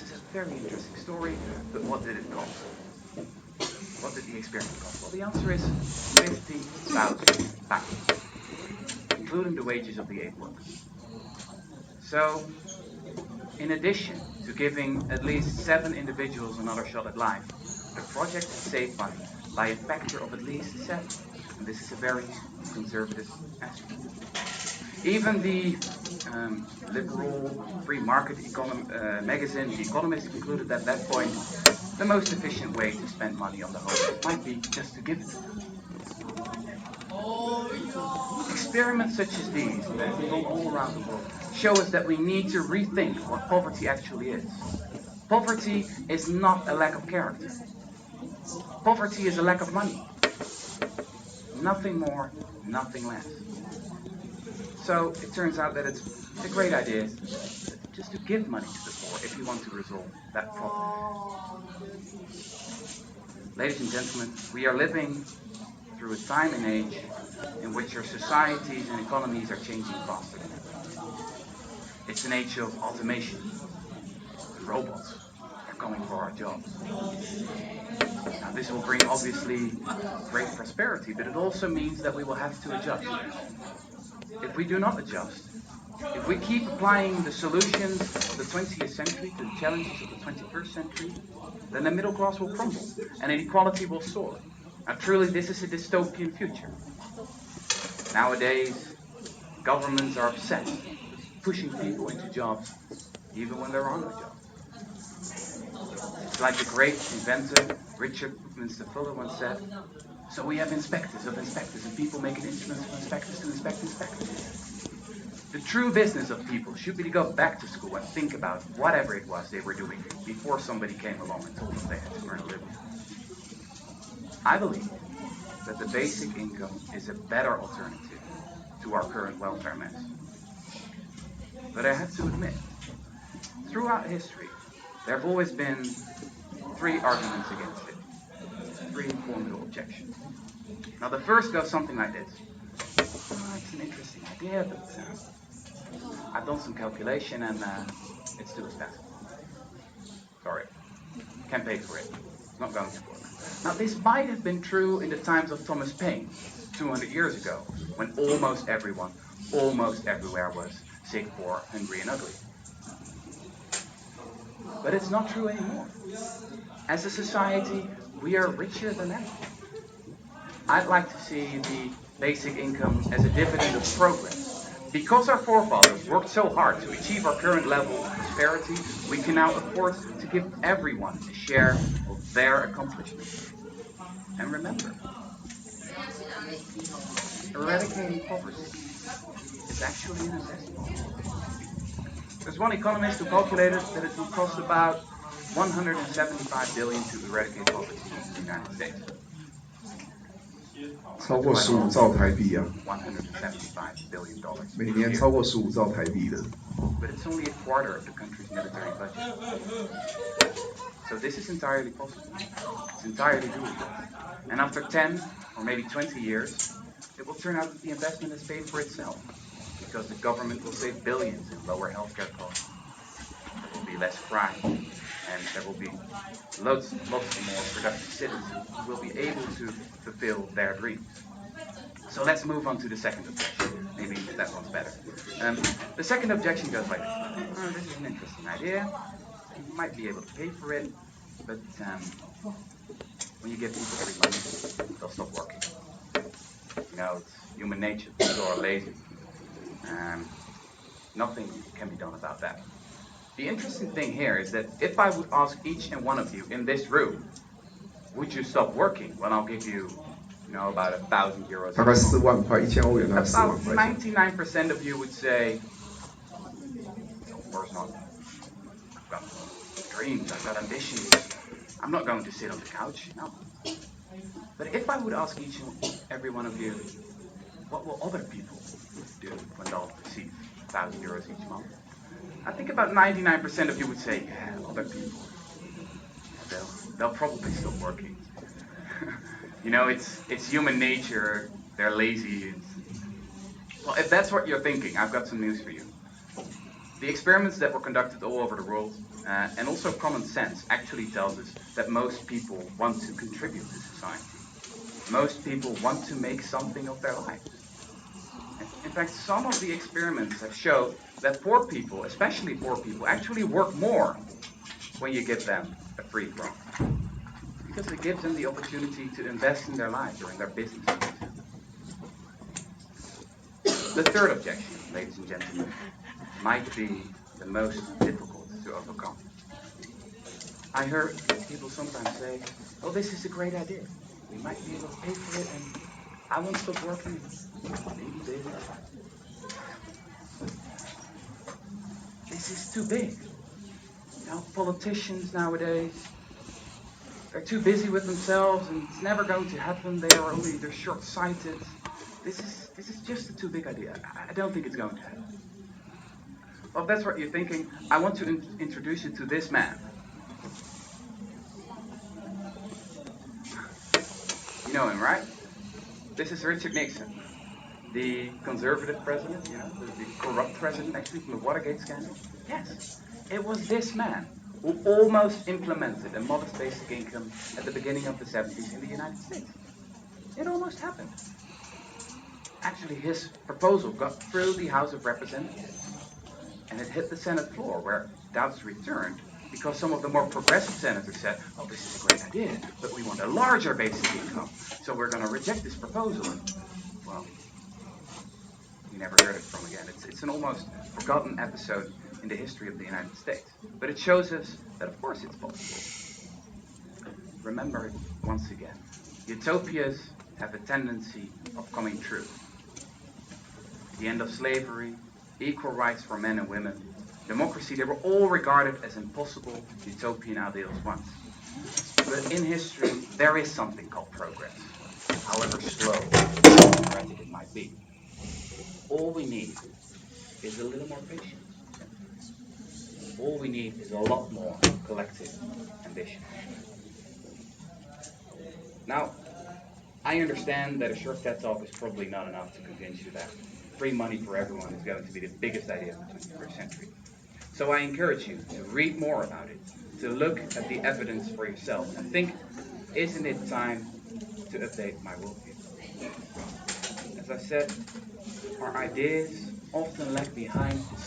This is a very interesting story, but what did it cost? What did the experiment cost? Well, the answer is 50,000 pounds, including the wages of the aid workers. So, in addition to giving at least 7 individuals another shot at life, the project saved money by a factor of at least 7. And this is a very conservative estimate. Even the liberal free market magazine, The Economist, concluded at that point the most efficient way to spend money on the homeless might be just to give it to them. Experiments such as these that have been done all around the world show us that we need to rethink what poverty actually is. Poverty is not a lack of character. Poverty is a lack of money. Nothing more, nothing less. So it turns out that it's a great idea just to give money to the poor if you want to resolve that problem. Ladies and gentlemen, we are living through a time and age in which our societies and economies are changing faster than ever. It's an age of automation. The robots are coming for our jobs. Now, this will bring obviously great prosperity, but it also means that we will have to adjust. If we do not adjust, if we keep applying the solutions of the 20th century to the challenges of the 21st century, then the middle class will crumble and inequality will soar. Now, truly, this is a dystopian future. Nowadays, governments are obsessed with pushing people into jobs even when there are no jobs. It's like the great inventor Richard Buckminster Fuller once said, so we have inspectors of inspectors and people making instruments for inspectors to inspect inspectors. The true business of people should be to go back to school and think about whatever it was they were doing before somebody came along and told them they had to earn a living. I believe that the basic income is a better alternative to our current welfare mess. But I have to admit, throughout history, there have always been 3 arguments against it, 3 formidable objections. Now the first goes something like this. Oh, it's an interesting idea, but I've done some calculation and it's too expensive. Sorry, can't pay for it. It's not going to work. Now this might have been true in the times of Thomas Paine, 200 years ago, when almost everyone, almost everywhere was sick, poor, hungry and ugly. But it's not true anymore. As a society, we are richer than ever. I'd like to see the basic income as a dividend of progress. Because our forefathers worked so hard to achieve our current level of prosperity, we can now afford to give everyone a share of their accomplishments. And remember, eradicating poverty is actually a necessity. There's one economist who calculated that it would cost about $175 billion to eradicate poverty in the United States. 超过15兆台币啊 $175 billion. 每年超过15兆台币的 But it's only a quarter of the country's military budget. So this is entirely possible. It's entirely doable. And after 10 or maybe 20 years, it will turn out that the investment has paid for itself, because the government will save billions in lower healthcare costs. There will be less crime, and there will be lots more productive citizens who will be able to fulfill their dreams. So let's move on to the second objection. Maybe that one's better. The second objection goes like this. Oh, this is an interesting idea. You might be able to pay for it, but when you give people free money, they'll stop working. You know, it's human nature. People are lazy. Nothing can be done about that. The interesting thing here is that if I would ask each and one of you in this room, would you stop working? Well, I'll give you, about €1,000. 大概4万块，1000欧元大概4 About 万块钱。 99% of you would say, of course not. I've got dreams, I've got ambitions. I'm not going to sit on the couch, no. But if I would ask each and every one of you, what will other people do when they'll receive €1,000 each month? I think about 99% of you would say, yeah, other people. They'll probably stop working. It's human nature. They're lazy. Well, if that's what you're thinking, I've got some news for you. The experiments that were conducted all over the world, and also common sense, actually tells us that most people want to contribute to society. Most people want to make something of their lives. In fact, some of the experiments have shown that poor people, especially poor people, actually work more when you give them a free phone. Because it gives them the opportunity to invest in their lives or in their business. The third objection, ladies and gentlemen, might be the most difficult to overcome. I heard people sometimes say, oh, this is a great idea. We might be able to pay for it and I won't stop working. Maybe business. This is too big. Now, politicians nowadays, they're too busy with themselves and it's never going to happen. They're short-sighted. This is just a too big idea. I don't think it's going to happen. Well, if that's what you're thinking, I want to introduce you to this man. You know him, right? This is Richard Nixon, the conservative president, the corrupt president, actually, from the Watergate scandal. Yes, it was this man who almost implemented a modest basic income at the beginning of the 70s in the United States. It almost happened. Actually, his proposal got through the House of Representatives, and it hit the Senate floor, where doubts returned because some of the more progressive senators said, oh, this is a great idea, but we want a larger basic income, so we're going to reject this proposal. And, well, we never heard it from again. It's an almost forgotten episode in the history of the United States. But it shows us that, of course, it's possible. Remember it once again. Utopias have a tendency of coming true. The end of slavery, equal rights for men and women, democracy, they were all regarded as impossible utopian ideals once. But in history, there is something called progress, however slow and erratic it might be. All we need is a little more patience. All we need is a lot more collective ambition. Now, I understand that a short TED Talk is probably not enough to convince you that free money for everyone is going to be the biggest idea of the 21st century. So I encourage you to read more about it, to look at the evidence for yourself, and think, isn't it time to update my worldview? As I said, our ideas often lag behind the